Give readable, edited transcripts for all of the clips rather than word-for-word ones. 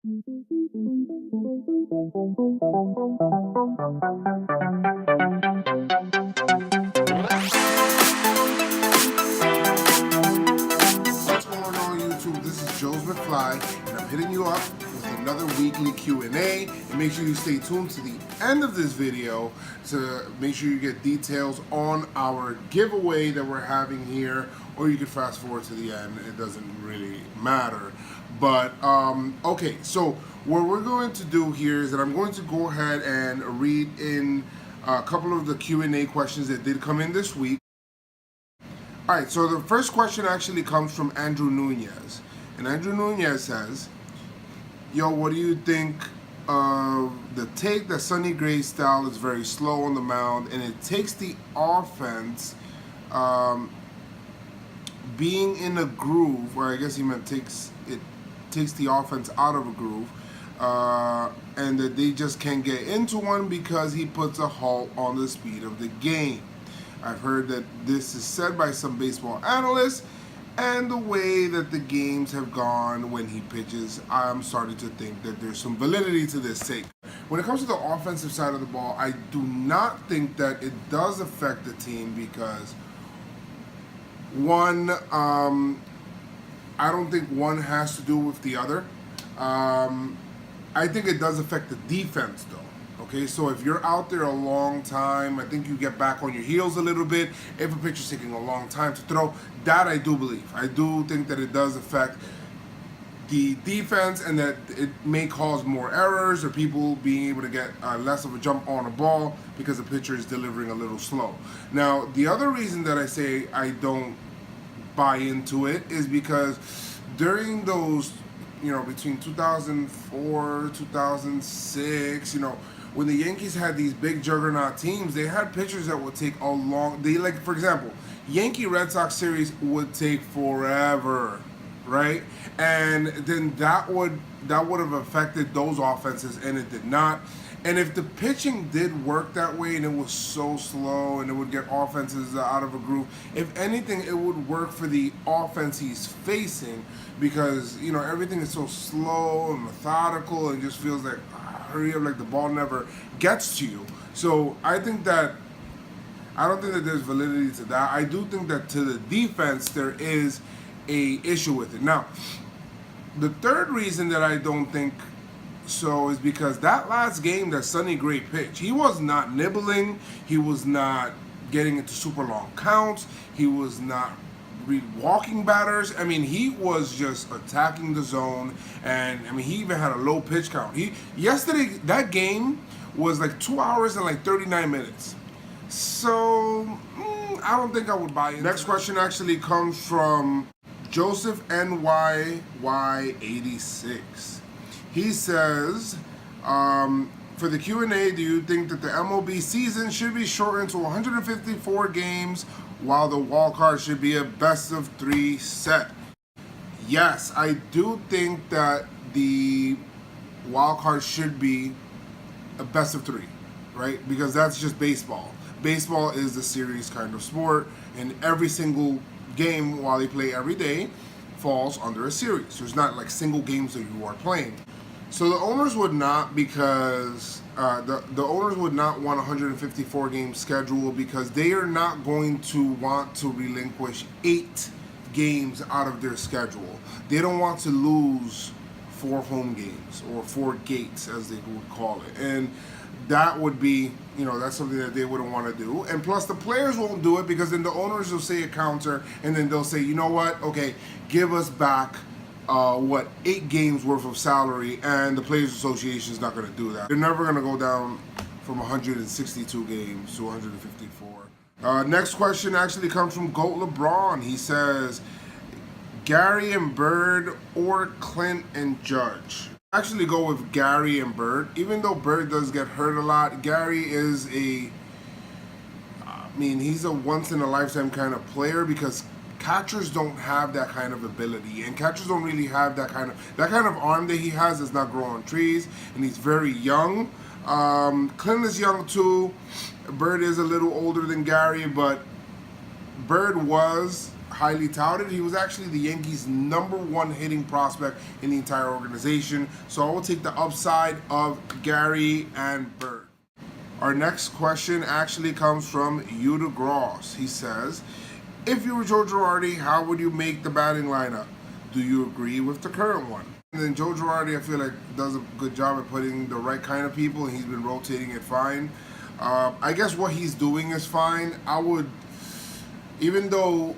What's going on YouTube? This is Joezmcfly, and I'm hitting you up with another weekly Q&A. And make sure you stay tuned to the end of this video to make sure you get details on our giveaway that we're having here, or you can fast forward to the end. It doesn't really matter. But okay, so what we're going to do here is that I'm going to go ahead and read in a couple of the Q&A questions that did come in this week. All right, so the first question actually comes from Andrew Nunez. And Andrew Nunez says, yo, what do you think of the take that Sonny Gray's style is very slow on the mound and it takes the offense being in a groove, or I guess he meant takes the offense out of a groove, and that they just can't get into one because he puts a halt on the speed of the game. I've heard that this is said by some baseball analysts, and the way that the games have gone when he pitches, I'm starting to think that there's some validity to this take. When it comes to the offensive side of the ball, I do not think that it does affect the team because, one, I don't think one has to do with the other. I think it does affect the defense though. Okay, so if you're out there a long time, I think you get back on your heels a little bit. If a pitcher's taking a long time to throw, that I do believe. I do think that it does affect the defense and that it may cause more errors or people being able to get less of a jump on a ball because the pitcher is delivering a little slow. Now, the other reason that I say I don't buy into it is because during those, between 2004, 2006, when the Yankees had these big juggernaut teams, they had pitchers that would take a long, for example, Yankee Red Sox series would take forever, right? And then that would have affected those offenses, and it did not. And if the pitching did work that way and it was so slow and it would get offenses out of a groove, if anything, it would work for the offense he's facing because, everything is so slow and methodical and just feels like, hurry up, like the ball never gets to you. So I don't think that there's validity to that. I do think that to the defense, there is a issue with it. Now, the third reason that I don't think so is because that last game that Sonny Gray pitched, he was not nibbling, he was not getting into super long counts, he was not walking batters. I mean, he was just attacking the zone, and I mean, he even had a low pitch count. Yesterday, that game was like 2 hours and like 39 minutes. So, I don't think I would buy it. Next question actually comes from Joezmcfly86. He says, for the Q&A, do you think that the MLB season should be shortened to 154 games while the wild card should be a best-of-3 set? Yes, I do think that the wild card should be a best-of-3, right? Because that's just baseball. Baseball is a series kind of sport, and every single game while they play every day falls under a series. There's not like single games that you are playing. So the owners would not, because the owners would not want a 154 game schedule because they are not going to want to relinquish 8 games out of their schedule. They don't want to lose 4 home games or 4 gates as they would call it, and that would be, that's something that they wouldn't want to do. And plus the players won't do it because then the owners will say a counter and then they'll say, you know what, okay, give us back 8 games worth of salary, and the Players Association is not going to do that. They're never going to go down from 162 games to 154. Next question actually comes from Goat LeBron. He says, Gary and Bird or Clint and Judge? Actually go with Gary and Bird. Even though Bird does get hurt a lot, Gary is he's a once-in-a-lifetime kind of player because catchers don't have that kind of ability, and catchers don't really have that kind of arm that he has does not grow on trees, and he's very young. Clint is young too. Bird is a little older than Gary, but Bird was highly touted. He was actually the Yankees' #1 hitting prospect in the entire organization. So I will take the upside of Gary and Bird. Our next question actually comes from Yuta Gross. He says, if you were Joe Girardi, how would you make the batting lineup? Do you agree with the current one? And then Joe Girardi, I feel like, does a good job at putting the right kind of people, and he's been rotating it fine. I guess what he's doing is fine. I would, even though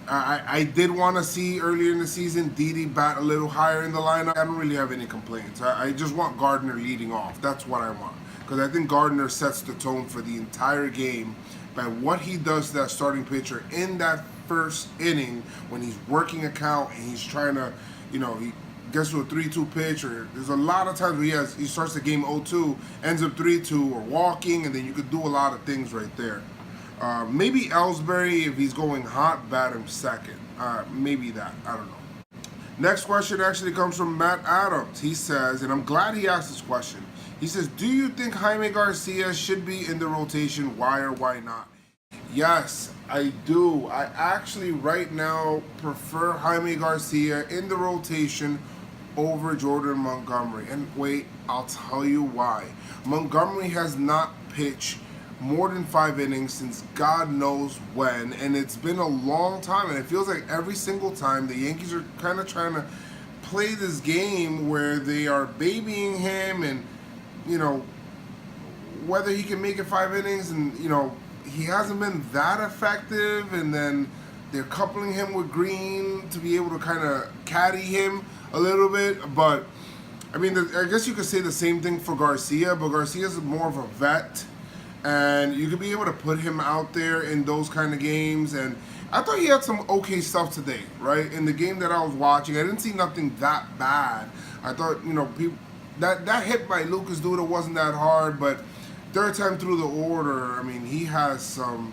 I did want to see earlier in the season Didi bat a little higher in the lineup, I don't really have any complaints. I just want Gardner leading off. That's what I want. Because I think Gardner sets the tone for the entire game by what he does to that starting pitcher in that first inning when he's working a count and he's trying to, he gets to a 3-2 pitch, or there's a lot of times where he starts the game 0-2, ends up 3-2, or walking, and then you could do a lot of things right there. Maybe Ellsbury, if he's going hot, bat him second. Maybe that. I don't know. Next question actually comes from Matt Adams. He says, and I'm glad he asked this question. He says, do you think Jaime Garcia should be in the rotation? Why or why not? Yes, I do. I actually right now prefer Jaime Garcia in the rotation over Jordan Montgomery. And wait, I'll tell you why. Montgomery has not pitched more than 5 innings since God knows when, and it's been a long time, and it feels like every single time the Yankees are kind of trying to play this game where they are babying him, and whether he can make it 5 innings, and he hasn't been that effective, and then they're coupling him with Green to be able to kind of caddy him a little bit. But I mean, I guess you could say the same thing for Garcia, but Garcia's more of a vet, and you could be able to put him out there in those kind of games. And I thought he had some okay stuff today, right? In the game that I was watching, I didn't see nothing that bad. I thought, people, that hit by Lucas Duda wasn't that hard, but third time through the order, I mean, he has some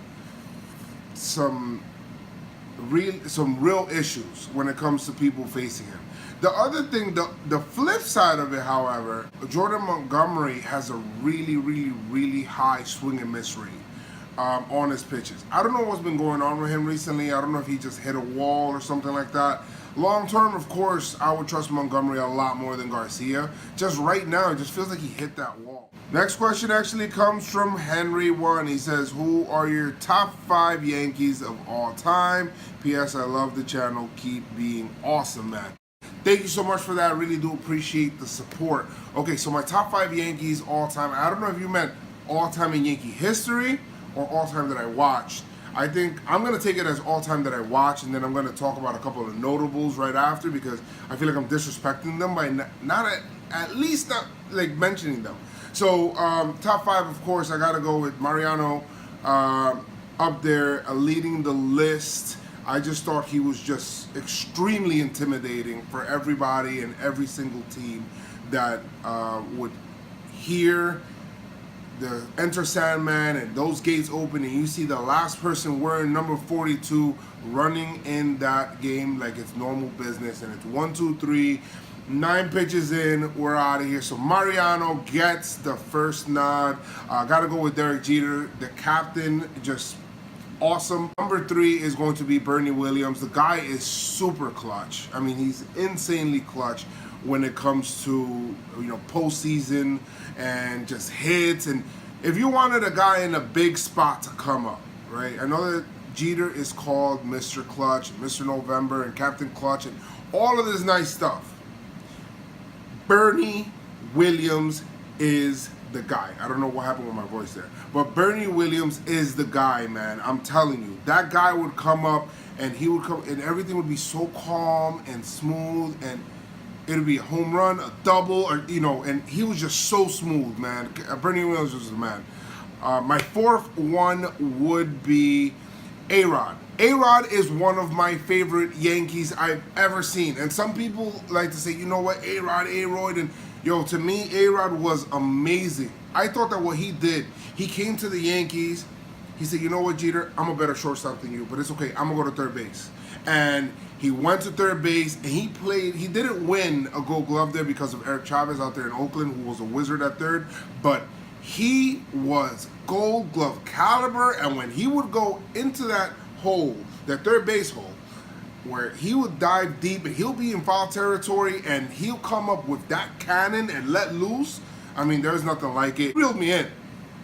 real issues when it comes to people facing him. The other thing, the flip side of it, however, Jordan Montgomery has a really, really, really high swing and miss rate on his pitches. I don't know what's been going on with him recently. I don't know if he just hit a wall or something like that. Long term, of course, I would trust Montgomery a lot more than Garcia. Just right now, it just feels like he hit that wall. Next question actually comes from Henry1. He says, who are your top 5 Yankees of all time? P.S. I love the channel. Keep being awesome, man. Thank you so much for that. I really do appreciate the support. Okay, so my top 5 Yankees all time. I don't know if you meant all time in Yankee history or all time that I watched. I think I'm going to take it as all time that I watched, and then I'm going to talk about a couple of notables right after, because I feel like I'm disrespecting them by at least not like mentioning them. So top 5, of course, I got to go with Mariano up there leading the list. I just thought he was just extremely intimidating for everybody and every single team that would hear the Enter Sandman and those gates open, and you see the last person wearing number 42 running in that game like it's normal business, and it's 1, 2, 3, 9 pitches in, we're out of here. So Mariano gets the first nod. Gotta go with Derek Jeter, the captain, just awesome. Number 3 is going to be Bernie Williams. The guy is super clutch. I mean, he's insanely clutch when it comes to postseason and just hits. And if you wanted a guy in a big spot to come up, right? I know that Jeter is called Mr. Clutch, Mr. November, and Captain Clutch, and all of this nice stuff. Bernie Williams is the guy. I don't know what happened with my voice there, but Bernie Williams is the guy, man. I'm telling you, that guy would come up, and he would come, and everything would be so calm and smooth, and it'd be a home run, a double, or and he was just so smooth, man. Bernie Williams was the man. My 4th one would be A-Rod. A-Rod is one of my favorite Yankees I've ever seen, and some people like to say, you know what, A-Rod, A-Royd, and to me, A-Rod was amazing. I thought that what he did, he came to the Yankees, he said, you know what, Jeter, I'm a better shortstop than you, but it's okay, I'm gonna go to third base. And he went to third base, and he didn't win a Gold Glove there because of Eric Chavez out there in Oakland, who was a wizard at third, but he was Gold Glove caliber, and when he would go into that hole, that third base hole, where he would dive deep and he'll be in foul territory and he'll come up with that cannon and let loose. I mean, there's nothing like it. He reeled me in.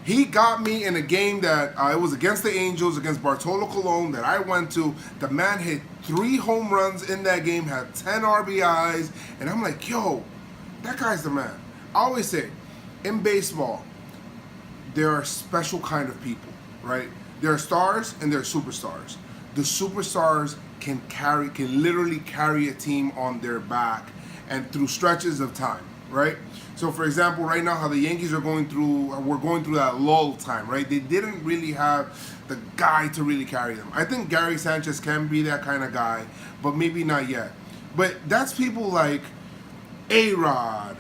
He got me in a game that it was against the Angels, against Bartolo Colon that I went to. The man hit 3 home runs in that game, had 10 RBIs, and I'm like, yo, that guy's the man. I always say, in baseball, there are special kind of people, right? There are stars and there are superstars. The superstars can literally carry a team on their back and through stretches of time, right? So for example, right now how the Yankees we're going through that lull time, right? They didn't really have the guy to really carry them. I think Gary Sanchez can be that kind of guy, but maybe not yet. But that's people like A-Rod,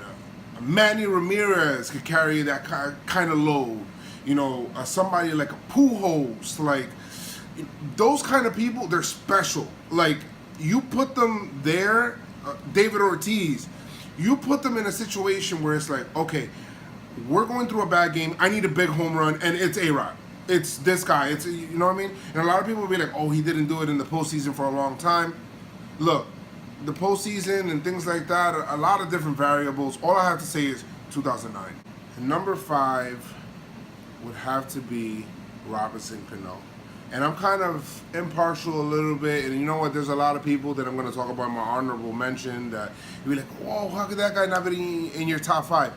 Manny Ramirez could carry that kind of load. You know, somebody like a Pujols, like those kind of people, they're special. Like you put them there, David Ortiz, you put them in a situation where it's like, okay, we're going through a bad game. I need a big home run, and it's A-Rod. It's this guy. It's, you know what I mean? And a lot of people will be like, oh, he didn't do it in the postseason for a long time. Look, the postseason and things like that, a lot of different variables. All I have to say is 2009. And number 5 would have to be Robinson Cano. And I'm kind of impartial a little bit, and you know what, there's a lot of people that I'm going to talk about in my honorable mention that you'll be like, whoa, how could that guy not be in your top 5?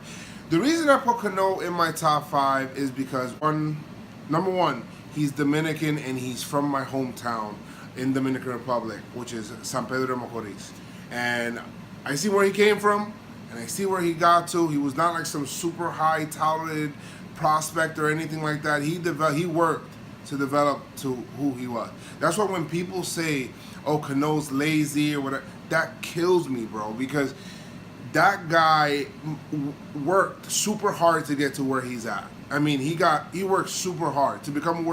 The reason I put Cano in my top 5 is because, number one, he's Dominican and he's from my hometown in Dominican Republic, which is San Pedro de Macorís. And I see where he came from, and I see where he got to. He was not like some super high touted prospect or anything like that. He worked to develop to who he was. That's why when people say, oh, Cano's lazy or whatever, that kills me, bro, because that guy worked super hard to get to where he's at. I mean, he worked super hard to become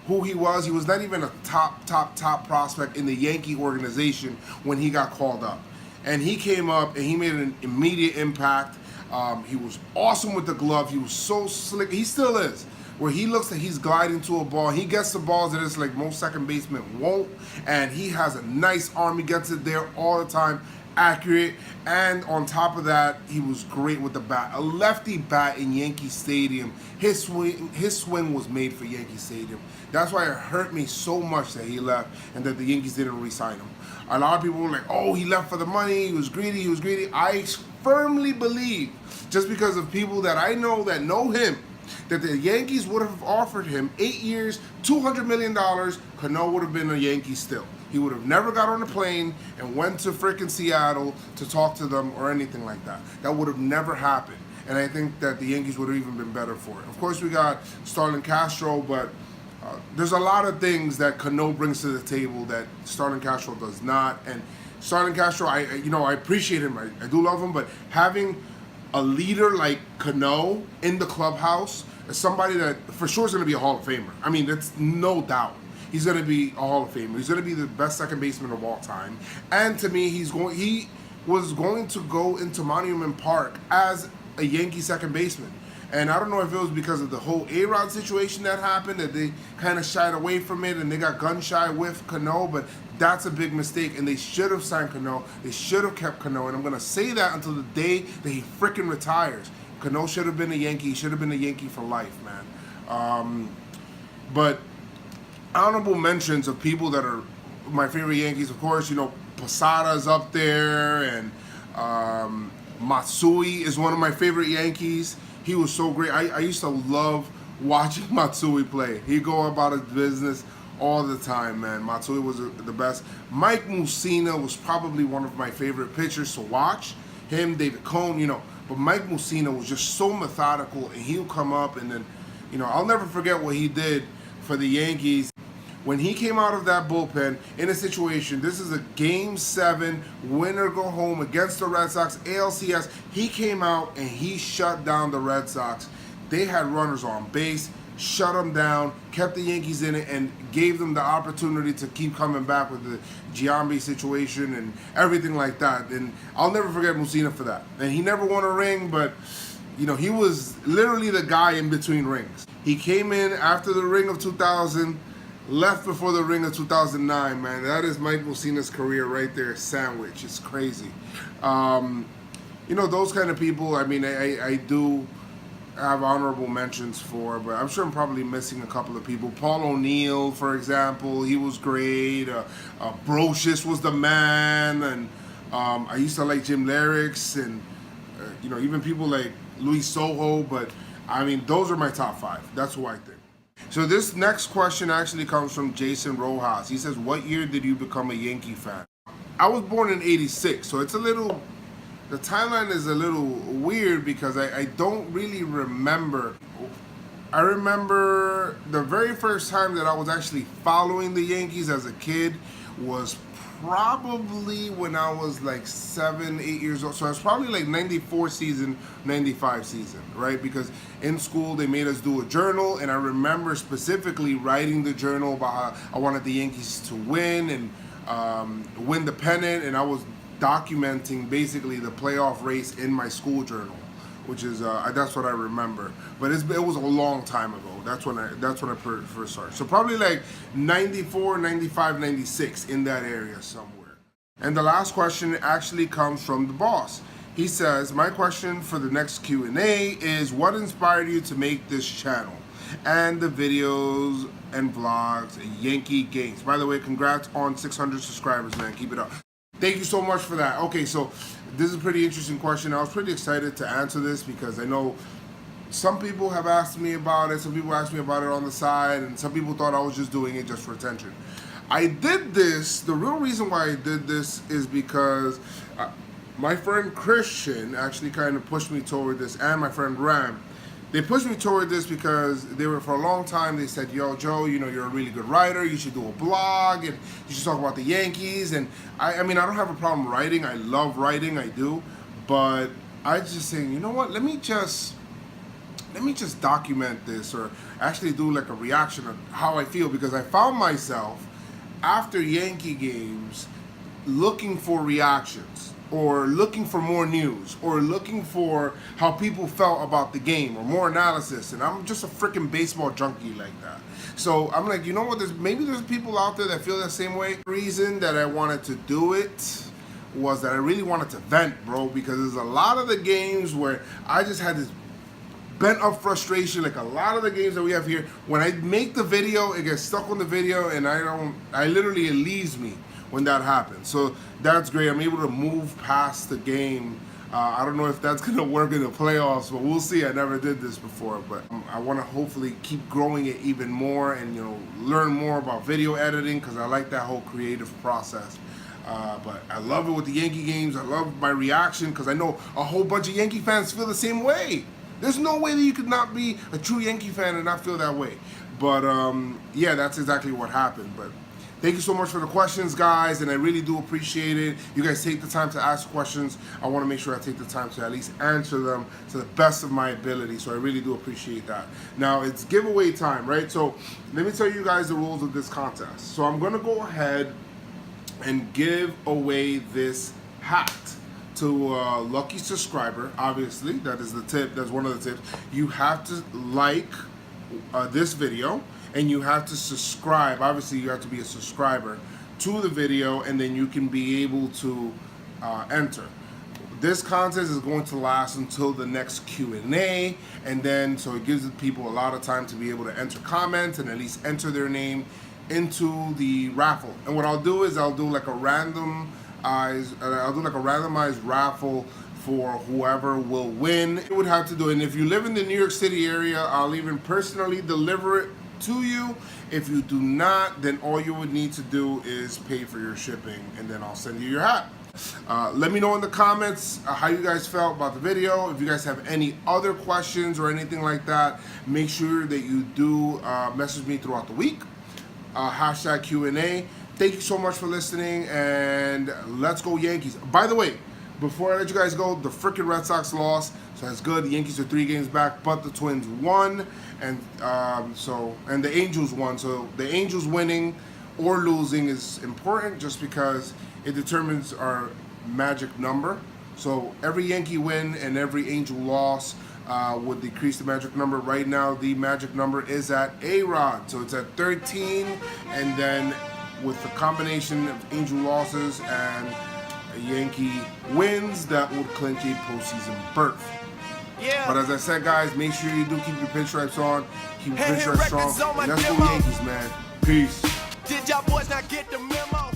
who he was. He was not even a top prospect in the Yankee organization when he got called up. And he came up and he made an immediate impact. He was awesome with the glove. He was so slick. He still is. Where he looks like he's gliding to a ball. He gets the balls that it's like most second basemen won't. And he has a nice arm. He gets it there all the time. Accurate. And on top of that, he was great with the bat. A lefty bat in Yankee Stadium. His swing was made for Yankee Stadium. That's why it hurt me so much that he left and that the Yankees didn't re-sign him. A lot of people were like, oh, he left for the money. He was greedy. I firmly believe, just because of people that I know that know him, that the Yankees would have offered him 8 years, $200 million, Cano would have been a Yankee still. He would have never got on a plane and went to frickin' Seattle to talk to them or anything like that. That would have never happened. And I think that the Yankees would have even been better for it. Of course, we got Starlin Castro, but there's a lot of things that Cano brings to the table that Starlin Castro does not. And Starlin Castro, I appreciate him. I do love him, but having a leader like Cano in the clubhouse is somebody that for sure is going to be a Hall of Famer. I mean, that's no doubt. He's going to be a Hall of Famer. He's going to be the best second baseman of all time. And to me, he was going to go into Monument Park as a Yankee second baseman. And I don't know if it was because of the whole A-Rod situation that happened, that they kind of shied away from it and they got gun-shy with Cano, but that's a big mistake, and they should have signed Cano. They should have kept Cano, and I'm going to say that until the day that he freaking retires. Cano should have been a Yankee. He should have been a Yankee for life, man. But honorable mentions of people that are my favorite Yankees, of course, Posada's up there, and Matsui is one of my favorite Yankees. He was so great. I used to love watching Matsui play. He'd go about his business all the time, man. Matsui was the best. Mike Mussina was probably one of my favorite pitchers to watch. Him, David Cone, But Mike Mussina was just so methodical, and he'll come up and then, I'll never forget what he did for the Yankees. When he came out of that bullpen in a situation, this is a Game 7, win or go home against the Red Sox, ALCS, he came out and he shut down the Red Sox. They had runners on base, shut them down, kept the Yankees in it, and gave them the opportunity to keep coming back with the Giambi situation and everything like that. And I'll never forget Mussina for that. And he never won a ring, but he was literally the guy in between rings. He came in after the ring of 2000, Left before the ring of 2009, man. That is Mike Mussina's career right there. Sandwich. It's crazy. You know, those kind of people, I mean, I do have honorable mentions for, but I'm sure I'm probably missing a couple of people. Paul O'Neill, for example, he was great. Brocious was the man, and I used to like Jim Larix, and you know, even people like Luis Soho. But I mean, those are my top 5. That's who I think. So this next question actually comes from Jason Rojas. He says, "What year did you become a Yankee fan?" I was born in '86, so it's a little. The timeline is a little weird because I don't really remember. I remember the very first time that I was actually following the Yankees as a kid was probably when I was like 7, 8 years old. So I was probably like 94 season, 95 season, right? Because in school they made us do a journal, and I remember specifically writing the journal about how I wanted the Yankees to win and win the pennant, and I was documenting basically the playoff race in my school journal, which is that's what I remember. But it was a long time ago. That's when I first started. So probably like 94, 95, 96 in that area somewhere. And the last question actually comes from the boss. He says, "My question for the next Q&A is, what inspired you to make this channel and the videos and vlogs and Yankee games?" By the way, congrats on 600 subscribers, man. Keep it up. Thank you so much for that. Okay, so this is a pretty interesting question. I was pretty excited to answer this because I know some people have asked me about it. Some people asked me about it on the side, and some people thought I was just doing it just for attention. I did this. The real reason why I did this is because my friend Christian actually kind of pushed me toward this, and my friend Ram. They pushed me toward this because they were, for a long time, they said, "Yo, Joe, you know, you're a really good writer. You should do a blog, and you should talk about the Yankees." And I mean, I don't have a problem writing. I love writing, I do. But I just saying, you know what? Let me just document this, or actually do like a reaction of how I feel, because I found myself after Yankee games looking for reactions, or looking for more news, or looking for how people felt about the game, or more analysis. And I'm just a freaking baseball junkie like that. So I'm like, you know what, maybe there's people out there that feel the same way. The reason that I wanted to do it was that I really wanted to vent, bro, because there's a lot of the games where I just had this bent up frustration. Like a lot of the games that we have here, when I make the video, it gets stuck on the video, and literally, it leaves me when that happens. So that's great. I'm able to move past the game. I don't know if that's gonna work in the playoffs, but we'll see. I never did this before, but I want to hopefully keep growing it even more, and you know, learn more about video editing, because I like that whole creative process. But I love it with the Yankee games. I love my reaction, because I know a whole bunch of Yankee fans feel the same way. There's no way that you could not be a true Yankee fan and not feel that way. But yeah, that's exactly what happened. But thank you so much for the questions, guys, and I really do appreciate it. You guys take the time to ask questions. I want to make sure I take the time to at least answer them to the best of my ability, so I really do appreciate that. Now, it's giveaway time, right? So let me tell you guys the rules of this contest. So I'm going to go ahead and give away this hat to a lucky subscriber. Obviously, that is the tip. That's one of the tips. You have to like this video, and you have to subscribe. Obviously, you have to be a subscriber to the video, and then you can be able to enter. This contest is going to last until the next Q&A, and then so it gives people a lot of time to be able to enter comments and at least enter their name into the raffle. And what I'll do is I'll do like a randomized raffle for whoever will win. You would have to do it. And if you live in the New York City area, I'll even personally deliver it to you. If you do not, then all you would need to do is pay for your shipping, and then I'll send you your hat. Let me know in the comments how you guys felt about the video. If you guys have any other questions or anything like that, make sure that you do message me throughout the week. Hashtag Q&A. Thank you so much for listening, and let's go Yankees. By the way, before I let you guys go, the freaking Red Sox lost, so that's good. The Yankees are 3 games back, but the Twins won, and the Angels won. So the Angels winning or losing is important, just because it determines our magic number. So every Yankee win and every Angel loss would decrease the magic number. Right now, the magic number is at A-Rod, so it's at 13, and then with the combination of Angel losses and a Yankee wins, that would clinch a postseason berth. Yeah. But as I said, guys, make sure you do keep your pinstripes on, keep your pinstripes strong. Let's go Yankees, man. Peace. Did y'all boys not get the memo?